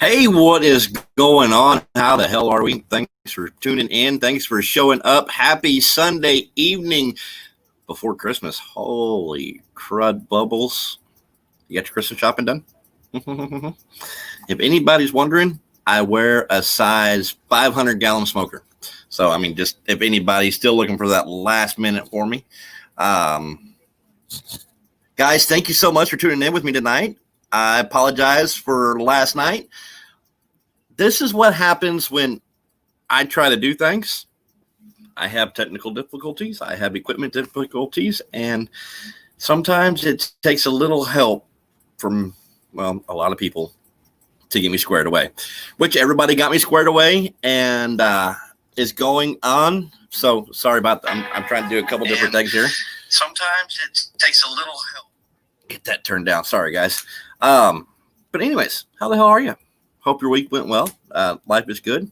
Hey, what is going on? How the hell are we? Thanks for tuning in. Thanks for showing up. Happy Sunday evening before Christmas. Holy crud bubbles. You got your Christmas shopping done? If anybody's wondering, I wear a size 500-gallon smoker. So, just if anybody's still looking for that last minute for me. Guys, thank you so much for tuning in with me tonight. I apologize for last night. This is what happens when I try to do things. I have technical difficulties. I have equipment difficulties. And sometimes it takes a little help from, a lot of people to get me squared away, which everybody got me squared away and is going on. So sorry about that. I'm trying to do a couple different things here. Sometimes it takes a little help. Get that turned down. Sorry, guys. But anyways, how the hell are you? Hope your week went well. Life is good.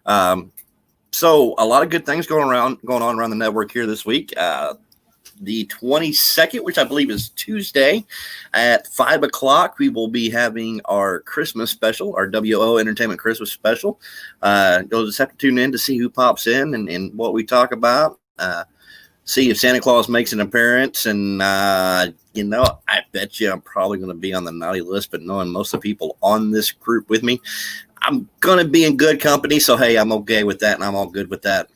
So a lot of good things going on around the network here this week. The 22nd, which I believe is Tuesday at 5 o'clock, we will be having our Christmas special, our WO Entertainment Christmas special. You'll just have to tune in to see who pops in and what we talk about. See if Santa Claus makes an appearance. And, I bet you I'm probably going to be on the naughty list, but knowing most of the people on this group with me, I'm going to be in good company. So, hey, I'm okay with that, and I'm all good with that.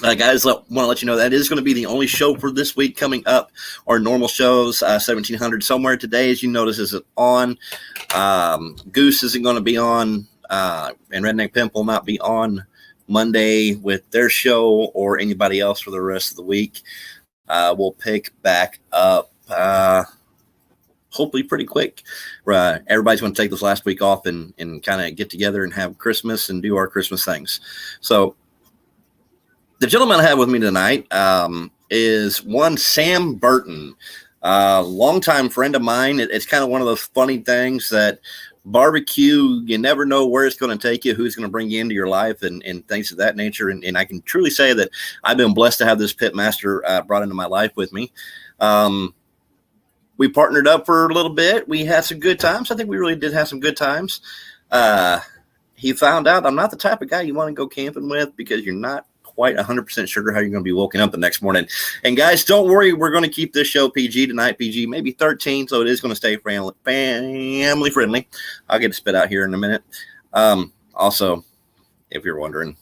Guys, want to let you know that is going to be the only show for this week coming up. Our normal shows, 1700 somewhere today, as you notice, is on. Goose isn't going to be on, and Redneck Pimp will not be on Monday with their show or anybody else for the rest of the week. We'll pick back up hopefully pretty quick. Everybody's going to take this last week off and kind of get together and have Christmas and do our Christmas things. So the gentleman I have with me tonight is one Sam Burton, longtime friend of mine. It's kind of one of those funny things that barbecue, you never know where it's going to take you, who's going to bring you into your life and things of that nature. And I can truly say that I've been blessed to have this pit master brought into my life with me. We partnered up for a little bit. We had some good times. I think we really did have some good times. He found out I'm not the type of guy you want to go camping with because you're not quite 100% sure how you're going to be woken up the next morning. And guys, don't worry. We're going to keep this show PG tonight, PG, maybe 13. So it is going to stay family friendly. I'll get to spit out here in a minute. Also, if you're wondering,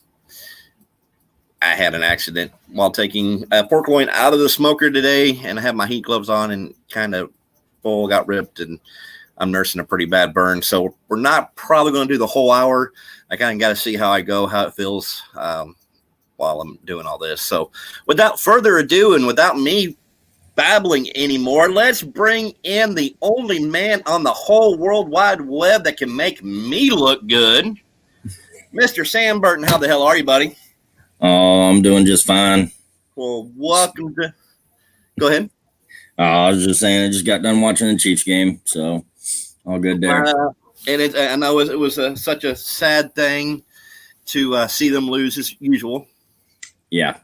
I had an accident while taking a pork loin out of the smoker today, and I had my heat gloves on and kind of full got ripped, and I'm nursing a pretty bad burn. So we're not probably going to do the whole hour. I kind of got to see how I go, how it feels while I'm doing all this. So without further ado and without me babbling anymore, let's bring in the only man on the whole World Wide Web that can make me look good, Mr. Sam Burton. How the hell are you, buddy? Oh, I'm doing just fine. Well, welcome to. Go ahead. I was just saying, I just got done watching the Chiefs game, so all good there. And I know it was such a sad thing to see them lose as usual. Yeah.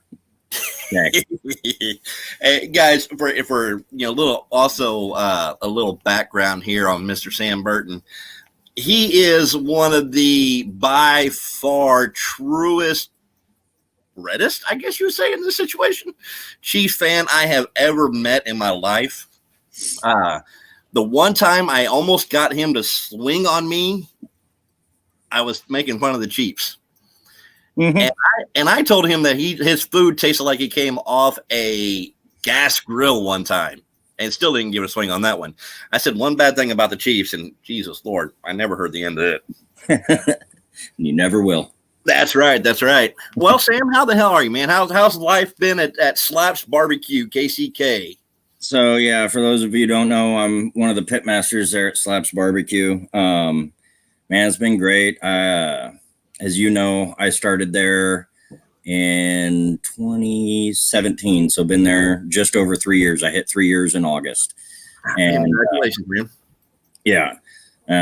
Hey, guys, if we're little also a little background here on Mr. Sam Burton. He is one of the by far truest, reddest, I guess you would say, in this situation, Chiefs fan I have ever met in my life. The one time I almost got him to swing on me, I was making fun of the Chiefs. Mm-hmm. And I told him that his food tasted like it came off a gas grill one time, and still didn't give a swing on that one. I said one bad thing about the Chiefs, and Jesus Lord, I never heard the end of it. You never will. That's right. That's right. Well, Sam, how the hell are you, man? How's life been at Slaps Barbecue, KCK? So, yeah, for those of you who don't know, I'm one of the pit masters there at Slaps Barbecue. Man, it's been great. As you know, I started there in 2017, so been there just over 3 years. I hit 3 years in August. And congratulations, man. Yeah.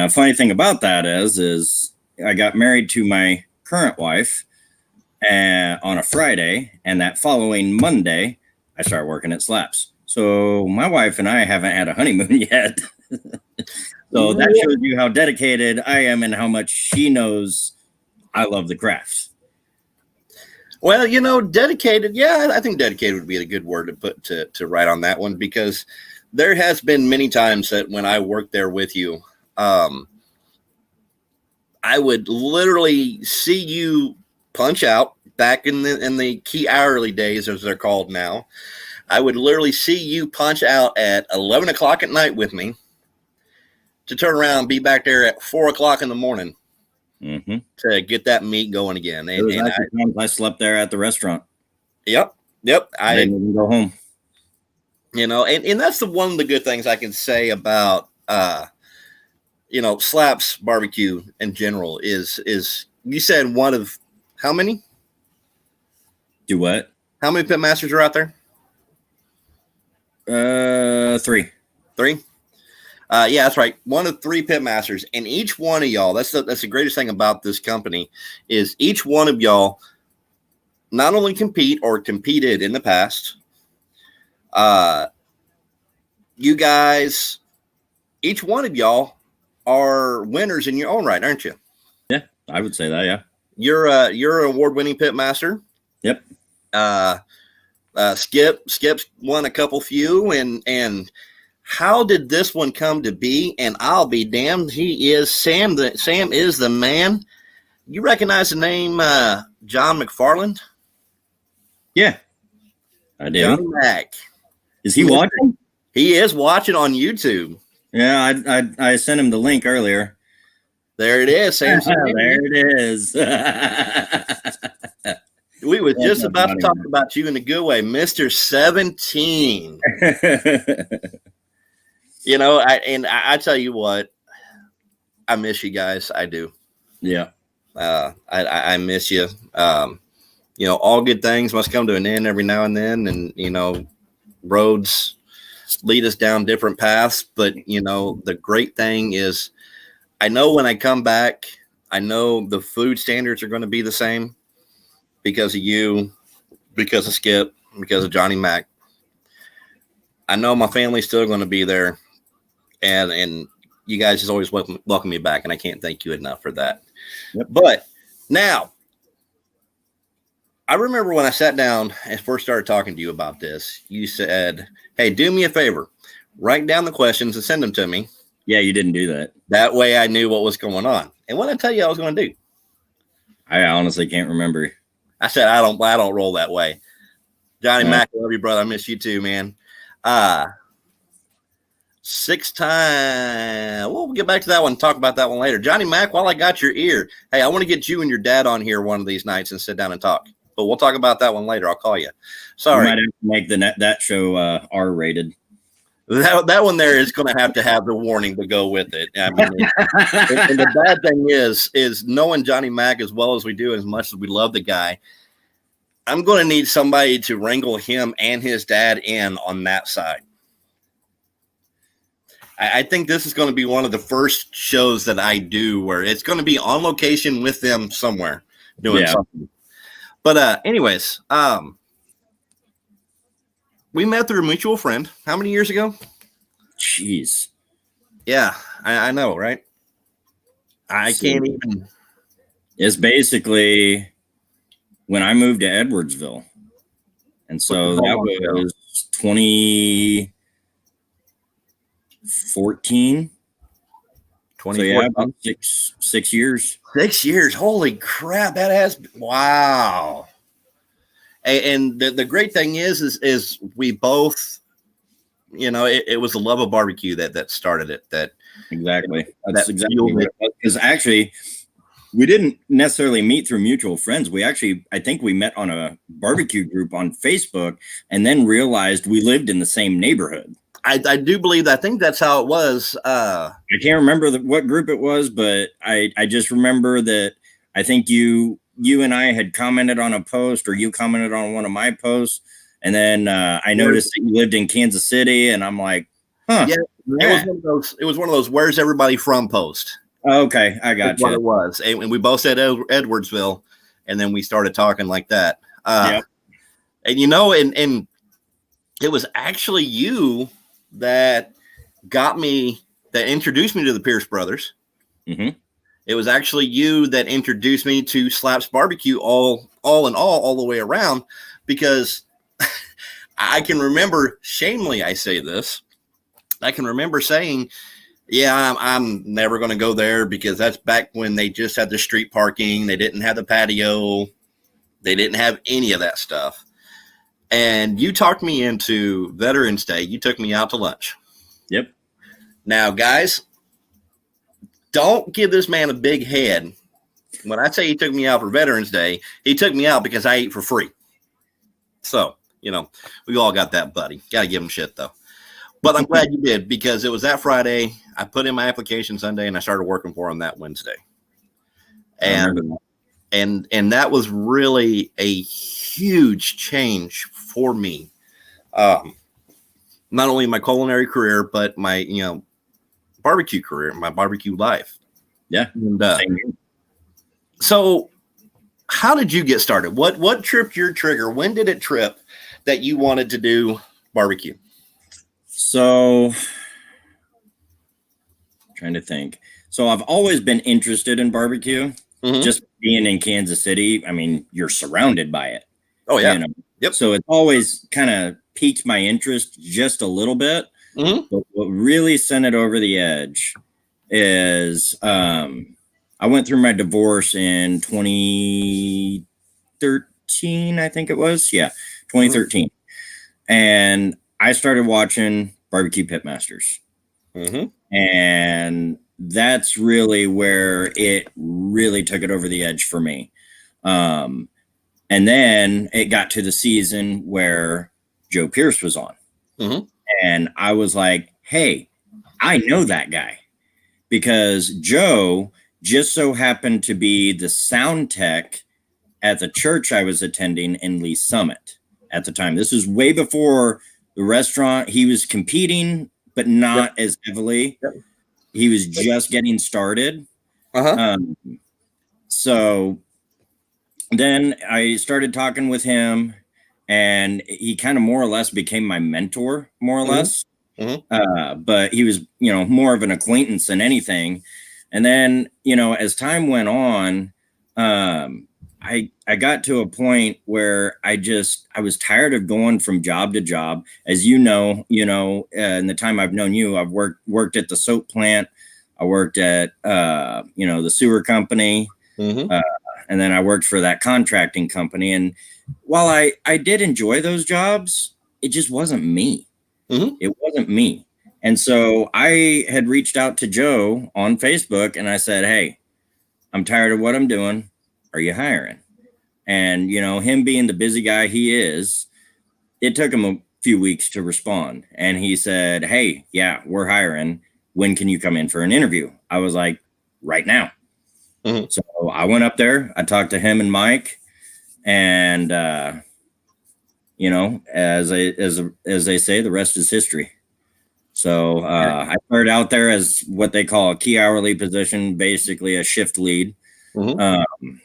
Funny thing about that is I got married to my current wife on a Friday, and that following Monday I started working at Slaps. So my wife and I haven't had a honeymoon yet. So that shows you how dedicated I am and how much she knows I love the craft. Well, dedicated. Yeah, I think dedicated would be a good word to put to write on that one, because there has been many times that when I worked there with you, I would literally see you punch out back in the key hourly days, as they're called now. I would literally see you punch out at 11 o'clock at night with me to turn around and be back there at 4 o'clock in the morning to get that meat going again. And I slept there at the restaurant. Yep. I didn't even go home. And that's one of the good things I can say about Slaps Barbecue in general is you said one of how many? Do what? How many pit masters are out there? 3. Yeah, that's right. One of 3 pit masters, and each one of y'all. That's the greatest thing about this company is each one of y'all not only compete or competed in the past. You guys, each one of y'all are winners in your own right, aren't you? Yeah, I would say that. Yeah, you're an award-winning pit master. Yep. Skip's won a couple few, and how did this one come to be? And I'll be damned, he is Sam. Sam is the man. You recognize the name John McFarland? Yeah, I do. Johnny Mac. Is he watching? He is watching on YouTube. Yeah, I sent him the link earlier. There it is, Sam. There it is. We were just about to talk about you in a good way, Mr. 17. I tell you what, I miss you guys. I do. Yeah. I miss you. All good things must come to an end every now and then, and roads lead us down different paths. But the great thing is, I know when I come back, I know the food standards are going to be the same because of you, because of Skip, because of Johnny Mac. I know my family's still going to be there, and you guys just always welcome me back, and I can't thank you enough for that. Yep. But now, I remember when I sat down and first started talking to you about this, you said, hey, do me a favor, write down the questions and send them to me. Yeah, you didn't do that. That way I knew what was going on. And what did I tell you I was going to do? I honestly can't remember. I said, I don't roll that way. Johnny Mac, I love you, brother. I miss you too, man. 6-time. We'll get back to that one and talk about that one later. Johnny Mac, while I got your ear, hey, I want to get you and your dad on here one of these nights and sit down and talk. But we'll talk about that one later. I'll call you. Sorry. We might have to make that show R-rated. That one there is going to have the warning to go with it. I mean, and the bad thing is knowing Johnny Mac as well as we do, as much as we love the guy, I'm going to need somebody to wrangle him and his dad in on that side. I think this is going to be one of the first shows that I do where it's going to be on location with them somewhere doing something. But anyways, we met through a mutual friend. How many years ago? Jeez. Yeah, I know, right? I can't even. It's basically when I moved to Edwardsville. And so that was 2014. So yeah, about 6 years. 6 years. Holy crap. That has, wow. And the great thing is we both, it was the love of barbecue that started it. Exactly. That's exactly because actually we didn't necessarily meet through mutual friends. I think we met on a barbecue group on Facebook and then realized we lived in the same neighborhood. I do believe that. I think that's how it was. I can't remember what group it was, but I just remember that I think you and I had commented on a post, or you commented on one of my posts. And then I noticed that you lived in Kansas City, and I'm like, huh. Yeah, it was one of those where's everybody from post. Okay, I got you. What it was. And we both said Edwardsville, and then we started talking like that. And and it was actually you that got me that introduced me to the Pierce brothers. Mm-hmm. It was actually you that introduced me to Slaps Barbecue all in all the way around, because I can remember, shamefully I say this, I can remember saying, yeah, I'm never going to go there, because that's back when they just had the street parking. They didn't have the patio. They didn't have any of that stuff. And you talked me into Veterans Day. You took me out to lunch. Yep. Now, guys, don't give this man a big head. When I say he took me out for Veterans Day, he took me out because I ate for free. So, we all got that, buddy. Got to give him shit, though. But I'm glad you did, because it was that Friday. I put in my application Sunday, and I started working for him that Wednesday. And that was really a huge change for me. Not only my culinary career, but my, barbecue career, my barbecue life. Yeah. And, so how did you get started? What tripped your trigger? When did it trip that you wanted to do barbecue? So, trying to think. So I've always been interested in barbecue. Mm-hmm. Just being in Kansas City, I mean, you're surrounded by it. Oh, yeah. Yep. So it's always kind of piqued my interest just a little bit. Mm-hmm. But what really sent it over the edge is I went through my divorce in 2013, I think it was. Yeah, 2013. Mm-hmm. And I started watching Barbecue Pitmasters. Mm-hmm. And that's really where it really took it over the edge for me. And then it got to the season where Joe Pierce was on. Mm-hmm. And I was like, hey, I know that guy, because Joe just so happened to be the sound tech at the church I was attending in Lee Summit at the time. This was way before the restaurant. He was competing, but not as heavily. Yep. He was just getting started. Uh-huh. So then I started talking with him, and he kind of more or less became my mentor, more or mm-hmm. less. Mm-hmm. But he was, more of an acquaintance than anything. And then, as time went on, I got to a point where I was tired of going from job to job. As in the time I've known you, I've worked at the soap plant. I worked at, the sewer company. Mm-hmm. And then I worked for that contracting company. And while I did enjoy those jobs, it just wasn't me. Mm-hmm. It wasn't me. And so I had reached out to Joe on Facebook, and I said, hey, I'm tired of what I'm doing. Are you hiring? And, him being the busy guy he is, it took him a few weeks to respond. And he said, hey, yeah, we're hiring. When can you come in for an interview? I was like, right now. Mm-hmm. So I went up there. I talked to him and Mike, and, as they say, the rest is history. So I started out there as what they call a key hourly position, basically a shift lead. Mm-hmm.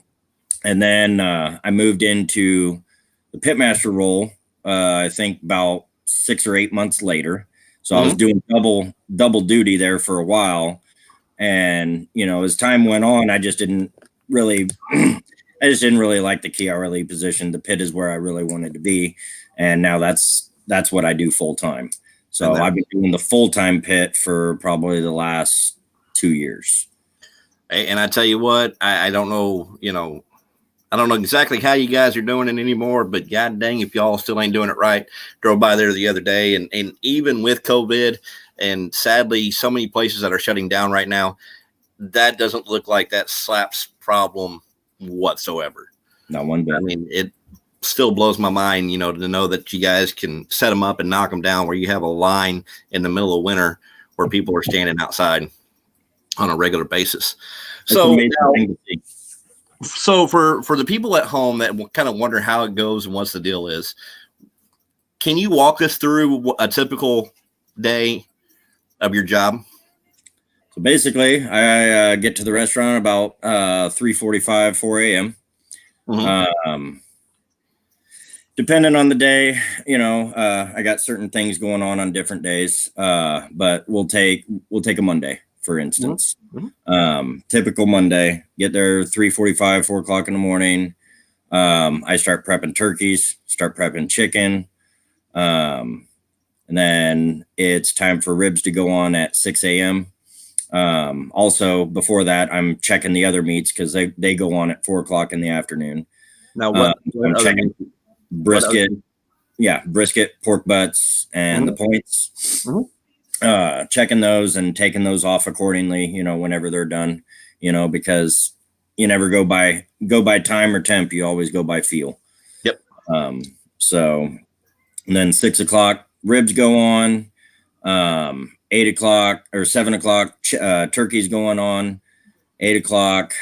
And then I moved into the pitmaster role, I think about 6 or 8 months later. So mm-hmm. I was doing double duty there for a while. And, as time went on, I just didn't really like the key hourly position. The pit is where I really wanted to be. And now that's what I do full time. So I've been doing the full-time pit for probably the last 2 years. And I tell you what, I don't know, I don't know exactly how you guys are doing it anymore, but god dang, if y'all still ain't doing it right. Drove by there the other day, and even with COVID and sadly so many places that are shutting down right now, that doesn't look like that Slaps problem whatsoever. Not one bit. I mean, it still blows my mind, to know that you guys can set them up and knock them down, where you have a line in the middle of winter where people are standing outside on a regular basis. So for the people at home that kind of wonder how it goes and what's the deal is, can you walk us through a typical day of your job? So basically, I get to the restaurant about 3:45, 4 a.m. Mm-hmm. depending on the day, I got certain things going on different days. But we'll take a Monday, for instance. Typical Monday, get there 3:45, 4 o'clock in the morning. I start prepping turkeys, start prepping chicken. And then it's time for ribs to go on at 6 a.m. Also before that, I'm checking the other meats because they go on at 4 o'clock in the afternoon. Now, what I'm checking brisket, brisket, pork butts, and the points. Checking those and taking those off accordingly, whenever they're done, because you never go by time or temp. You always go by feel. Yep. So and then 6 o'clock ribs go on, 8 o'clock or 7 o'clock, turkey's going on, 8 o'clock,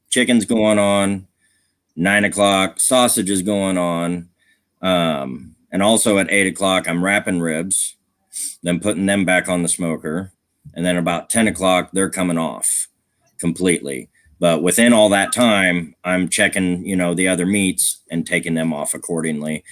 chicken's going on, 9 o'clock, sausage is going on. And also at 8 o'clock, I'm wrapping ribs, then putting them back on the smoker. And then about 10 o'clock, they're coming off completely. But within all that time, I'm checking, the other meats and taking them off accordingly.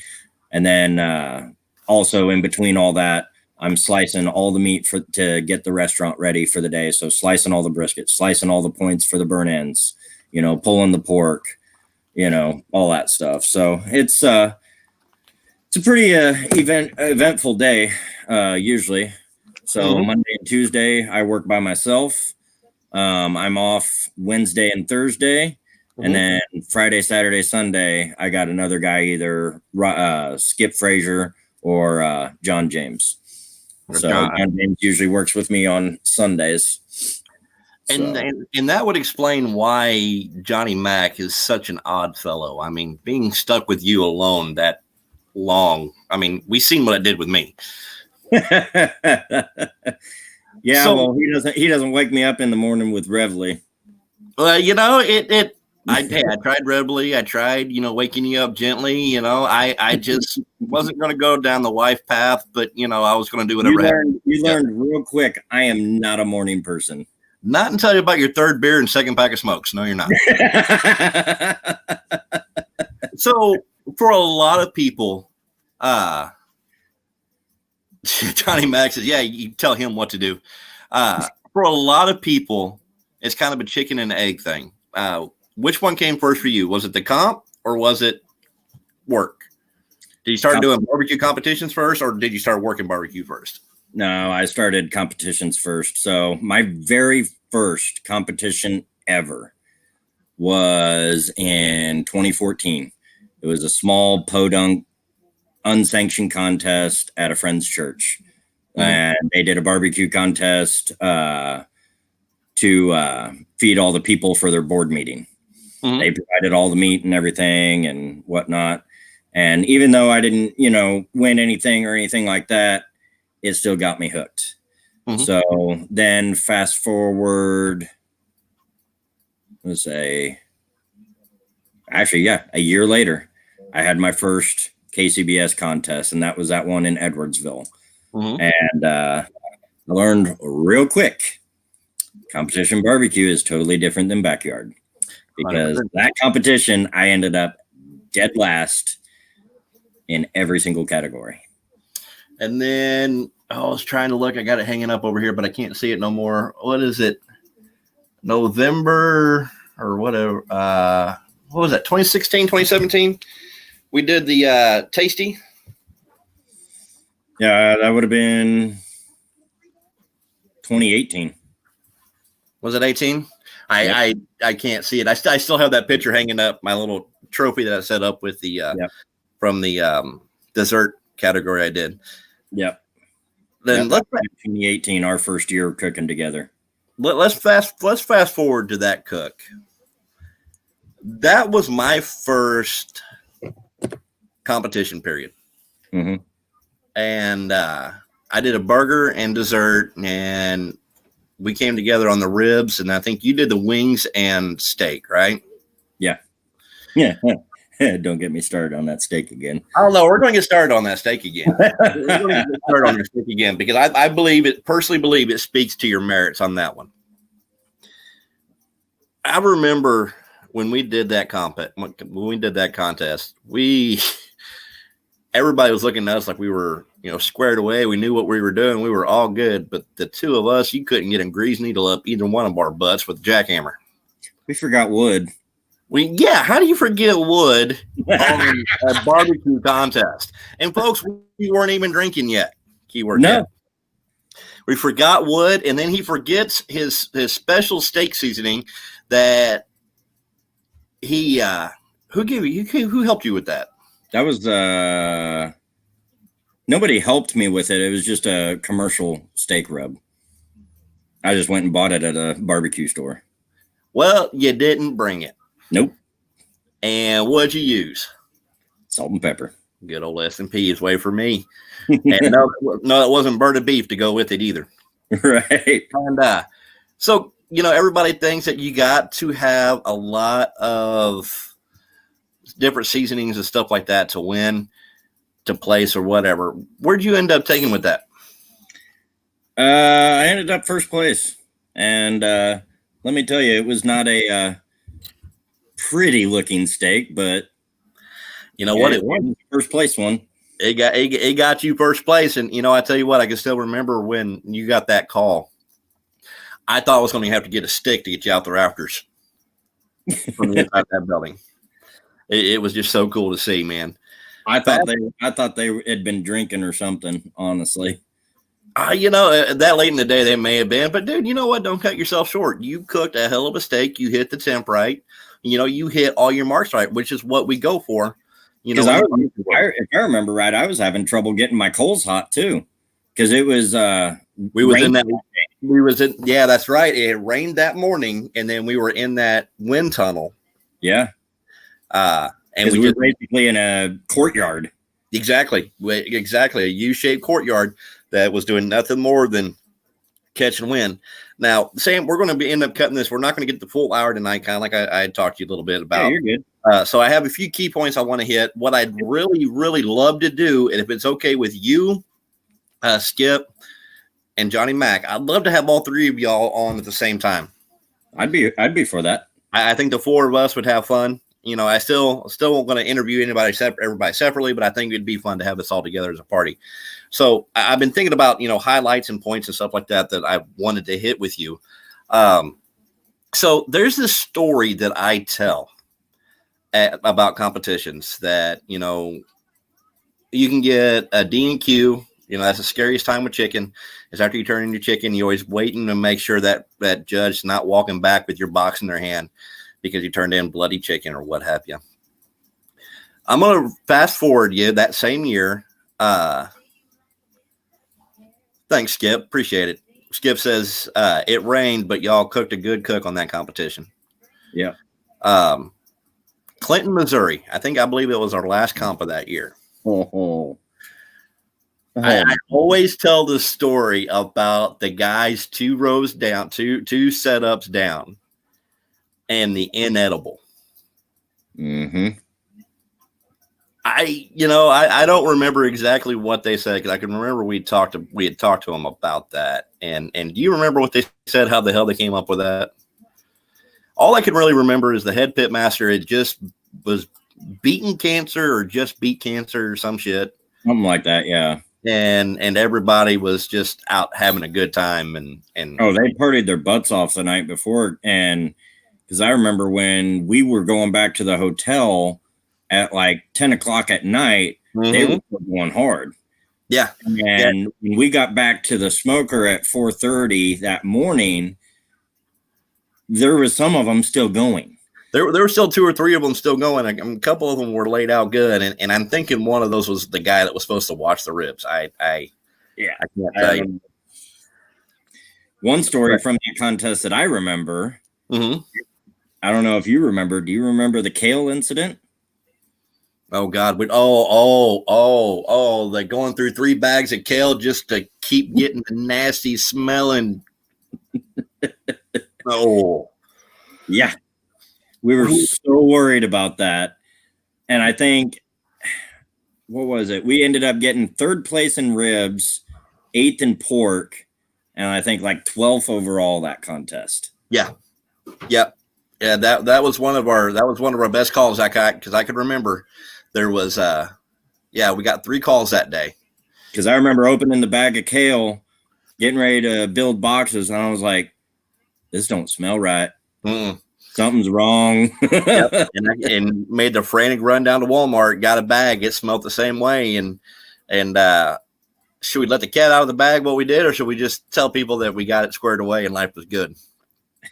And then also in between all that, I'm slicing all the meat to get the restaurant ready for the day. So slicing all the brisket, slicing all the points for the burn ends, pulling the pork, all that stuff. So it's a pretty eventful day usually. So Monday and Tuesday, I work by myself. I'm off Wednesday and Thursday. And then Friday, Saturday, Sunday, I got another guy, either Skip Frazier or John James. So John James usually works with me on Sundays. And that would explain why Johnny Mac is such an odd fellow. I mean, being stuck with you alone that long. I mean, we've seen what it did with me. Yeah, so, well, he doesn't wake me up in the morning with Reveille. I tried Reveille. I tried, waking you up gently. I just wasn't going to go down the wife path, but I was going to do whatever. You learned real quick. I am not a morning person. Not until about your third beer and second pack of smokes. No, you're not. So for a lot of people, Johnny Mac says, yeah, you tell him what to do. For a lot of people, it's kind of a chicken and egg thing. Which one came first for you? Was it the comp or was it work? Did you start doing barbecue competitions first or did you start working barbecue first? No, I started competitions first. So my very first competition ever was in 2014. It was a small podunk unsanctioned contest at a friend's church. And they did a barbecue contest to feed all the people for their board meeting. They provided all the meat and everything and whatnot. And even though I didn't, win anything or anything like that, it still got me hooked. So then fast forward, a year later, I had my first KCBS contest, and that was that one in Edwardsville. And I learned real quick, competition barbecue is totally different than backyard. Because that competition, I ended up dead last in every single category. And then I was trying to look. I got it hanging up over here, but I can't see it no more. What is it? November or whatever. What was that? 2016, 2017? We did the Tasty. Yeah, that would have been 2018. Was it 18? I can't see it. I still have that picture hanging up, my little trophy that I set up with the from the dessert category I did. Yep. Then let's 2018, our first year cooking together. Let's fast forward to that cook. That was my first competition period. And I did a burger and dessert, and we came together on the ribs, and I think you did the wings and steak, right? Yeah. Don't get me started on that steak again. I don't know. We're going to get started on that steak again. We're going to get started on the steak again because I personally believe it speaks to your merits on that one. I remember when we did that contest, everybody was looking at us like we were, squared away. We knew what we were doing. We were all good. But the two of us, you couldn't get a grease needle up either one of our butts with a jackhammer. We forgot wood. How do you forget wood on a barbecue contest? And folks, we weren't even drinking yet. Keyword. No. Yet. We forgot wood, and then he forgets his special steak seasoning that he who helped you with that? That was nobody helped me with it. It was just a commercial steak rub. I just went and bought it at a barbecue store. Well, you didn't bring it. Nope. And what'd you use? Salt and pepper. Good old S&P is way for me. And no, it wasn't burnt beef to go with it either. Right. And so, everybody thinks that you got to have a lot of different seasonings and stuff like that to win, to place, or whatever. Where'd you end up taking with that? I ended up first place. And let me tell you, it was not a pretty looking steak, but you know what? It was first place one. It got you first place. And, I tell you what, I can still remember when you got that call. I thought I was going to have to get a stick to get you out the rafters from the inside of that building. It was just so cool to see, man. I thought they had been drinking or something, honestly. That late in the day they may have been, but dude, you know what? Don't cut yourself short. You cooked a hell of a steak. You hit the temp right. You hit all your marks right, which is what we go for. If I remember right, I was having trouble getting my coals hot too, because it was yeah, that's right. It rained that morning, and then we were in that wind tunnel. Yeah, and we were basically in a courtyard. Exactly, a U-shaped courtyard that was doing nothing more than catch and win. Now, Sam, we're going to end up cutting this. We're not going to get the full hour tonight, kind of like I had talked to you a little bit about. Yeah, you're good. So I have a few key points I want to hit. What I'd really, really love to do, and if it's okay with you, Skip, and Johnny Mac, I'd love to have all three of y'all on at the same time. I'd be for that. I think the four of us would have fun. I still won't going to interview everybody separately, but I think it'd be fun to have us all together as a party. So I've been thinking about, highlights and points and stuff like that I wanted to hit with you. So there's this story that I tell about competitions that, you can get a D&Q. That's the scariest time with chicken is after you turn in your chicken, you're always waiting to make sure that judge's not walking back with your box in their hand because you turned in bloody chicken or what have you. I'm going to fast forward you that same year. Thanks, Skip. Appreciate it. Skip says it rained, but y'all cooked a good cook on that competition. Yeah. Clinton, Missouri. I believe it was our last comp of that year. I always tell the story about the guys 2 rows down, two setups down, and the inedible. Mm-hmm. I don't remember exactly what they said because I can remember we had talked to them about that. And do you remember what they said? How the hell they came up with that? All I can really remember is the head pit master had just was beaten cancer or just beat cancer or some shit. Something like that, yeah. And everybody was just out having a good time and they partied their butts off the night before. And because I remember when we were going back to the hotel at like 10 o'clock at night, they were going hard. Yeah. And when we got back to the smoker at 4:30 that morning, there was some of them still going. There were still 2 or 3 of them still going. A couple of them were laid out good, and I'm thinking one of those was the guy that was supposed to watch the ribs. I can't tell you. One story from that contest that I remember. Mm-hmm. I don't know if you remember. Do you remember the kale incident? Oh God! They're going through 3 bags of kale just to keep getting the nasty smelling. Oh, yeah. We were so worried about that. And I think, what was it? We ended up getting 3rd place in ribs, 8th in pork, and I think like 12th overall that contest. Yeah. Yep. Yeah, that was one of our best calls I got, because I could remember there was we got 3 calls that day. Because I remember opening the bag of kale, getting ready to build boxes, and I was like, "This don't smell right. Mm. Something's wrong." Yep. And made the frantic run down to Walmart, got a bag. It smelled the same way, and should we let the cat out of the bag what we did, or should we just tell people that we got it squared away and life was good?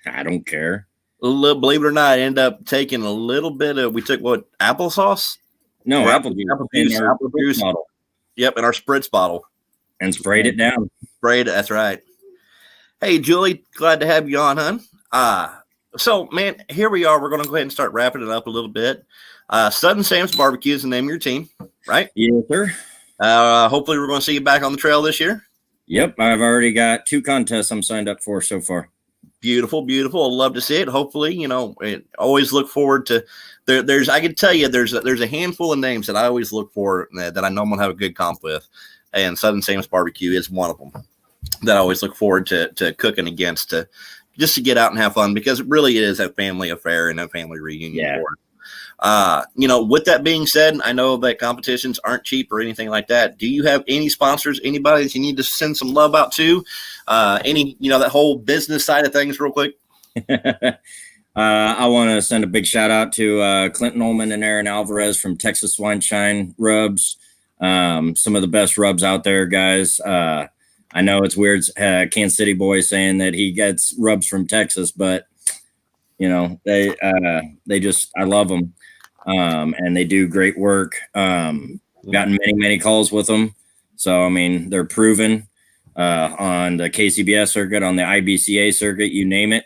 I don't care. Believe it or not, I ended up taking a little bit of, we took what, applesauce? No, apple juice. Apple juice Bottle. Yep, in our spritz bottle. And sprayed it down. Sprayed it, that's right. Hey, Julie, glad to have you on, hon. So, man, here we are. We're going to go ahead and start wrapping it up a little bit. Sudden Sam's Barbecue is the name of your team, right? Yes, sir. Hopefully we're going to see you back on the trail this year. Yep, I've already got 2 contests I'm signed up for so far. Beautiful, beautiful. I'd love to see it. Hopefully, always look forward to there's I can tell you there's a handful of names that I always look for that I know I'm going to have a good comp with. And Southern Sam's Barbecue is one of them that I always look forward to cooking against, just to get out and have fun, because it really is a family affair and a family reunion. Yeah. With that being said, I know that competitions aren't cheap or anything like that. Do you have any sponsors, anybody that you need to send some love out to? That whole business side of things real quick? I want to send a big shout out to Clinton Ullman and Aaron Alvarez from Texas Swineshine Rubs. Some of the best rubs out there, guys. I know it's weird, Kansas City boy saying that he gets rubs from Texas, but they just, I love them. And they do great work. Gotten many calls with them. So, I mean, they're proven on the KCBS circuit, on the IBCA circuit, you name it.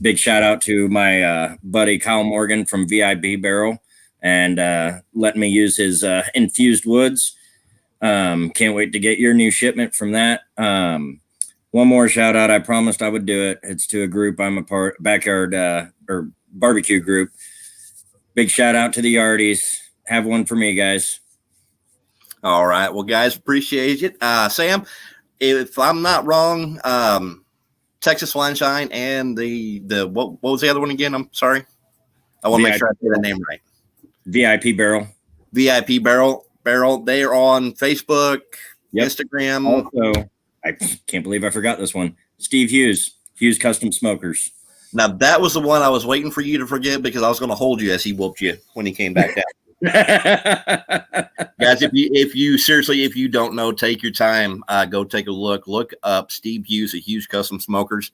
Big shout out to my buddy Kyle Morgan from VIP Barrel, and letting me use his infused woods. Can't wait to get your new shipment from that. One more shout out. I promised I would do it. It's to a group I'm a part, backyard or barbecue group. Big shout out to the Yardies. Have one for me, guys. All right. Well, guys, appreciate it. Sam, if I'm not wrong, Texas Swineshine and the what was the other one again? I'm sorry. I want to make sure I say the name right. VIP Barrel. VIP Barrel. They are on Facebook, yep. Instagram. Also, I can't believe I forgot this one. Steve Hughes Custom Smokers. Now, that was the one I was waiting for you to forget, because I was going to hold you as he whooped you when he came back down. Guys, if you don't know, take your time, go take a look up Steve Hughes at Hughes Custom Smokers.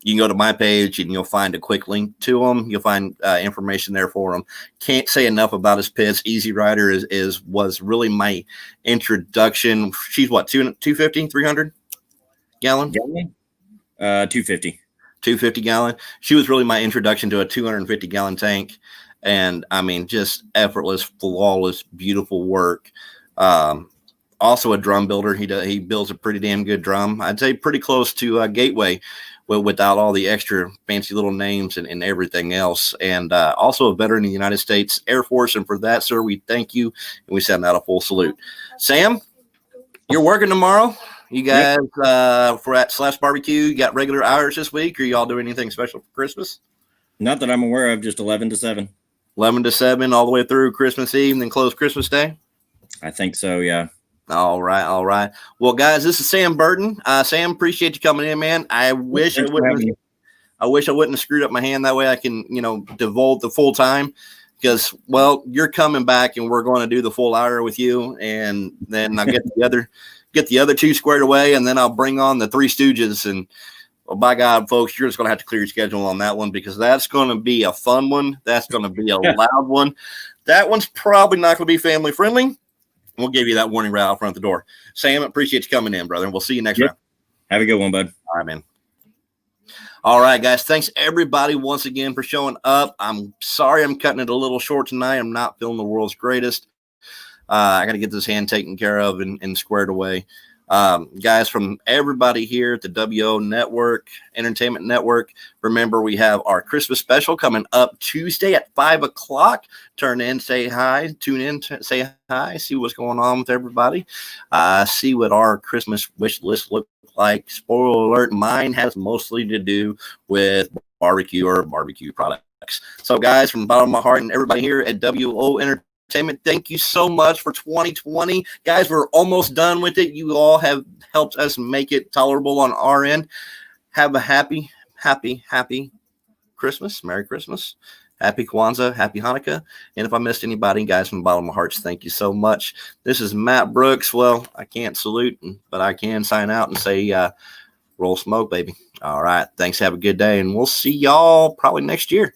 You can go to my page and you'll find a quick link to him. You'll find information there for him. Can't say enough about his pits. Easy Rider was really my introduction. She's what, 250, 300 gallon? 250. 250 gallon. She was really my introduction to a 250 gallon tank. And I mean, just effortless, flawless, beautiful work. Also a drum builder. He builds a pretty damn good drum. I'd say pretty close to Gateway, without all the extra fancy little names and everything else. And also a veteran of the United States Air Force. And for that, sir, we thank you. And we send out a full salute. Sam, you're working tomorrow. You guys, for at Slaps Barbecue, you got regular hours this week, or you all doing anything special for Christmas? Not that I'm aware of, just 11 to 7. 11 to 7 all the way through Christmas Eve, and then close Christmas Day? I think so, yeah. All right. Well, guys, this is Sam Burton. Sam, appreciate you coming in, man. I wish I wouldn't have screwed up my hand. That way I can, devote the full time, because, well, you're coming back and we're going to do the full hour with you. And then I'll get the other 2 squared away, and then I'll bring on the 3 Stooges. And, well, by God, folks, you're just going to have to clear your schedule on that one, because that's going to be a fun one. That's going to be a loud one. That one's probably not going to be family friendly. We'll give you that warning right out front of the door. Sam, appreciate you coming in, brother. We'll see you next round. Have a good one, bud. All right, man. All right, guys. Thanks, everybody, once again for showing up. I'm sorry I'm cutting it a little short tonight. I'm not feeling the world's greatest. I got to get this hand taken care of and squared away. Guys, from everybody here at the WO Network, Entertainment Network, remember we have our Christmas special coming up Tuesday at 5 o'clock. Turn in, say hi, tune in, say hi, see what's going on with everybody. See what our Christmas wish list looks like. Spoiler alert, mine has mostly to do with barbecue or barbecue products. So, guys, from the bottom of my heart and everybody here at WO Entertainment, thank you so much for 2020. Guys, we're almost done with it. You all have helped us make it tolerable on our end. Have a happy Christmas. Merry Christmas. Happy Kwanzaa. Happy Hanukkah. And if I missed anybody, guys, from the bottom of my heart, thank you so much. This is Matt Brooks. Well, I can't salute, but I can sign out and say, roll smoke, baby. All right. Thanks. Have a good day. And we'll see y'all probably next year.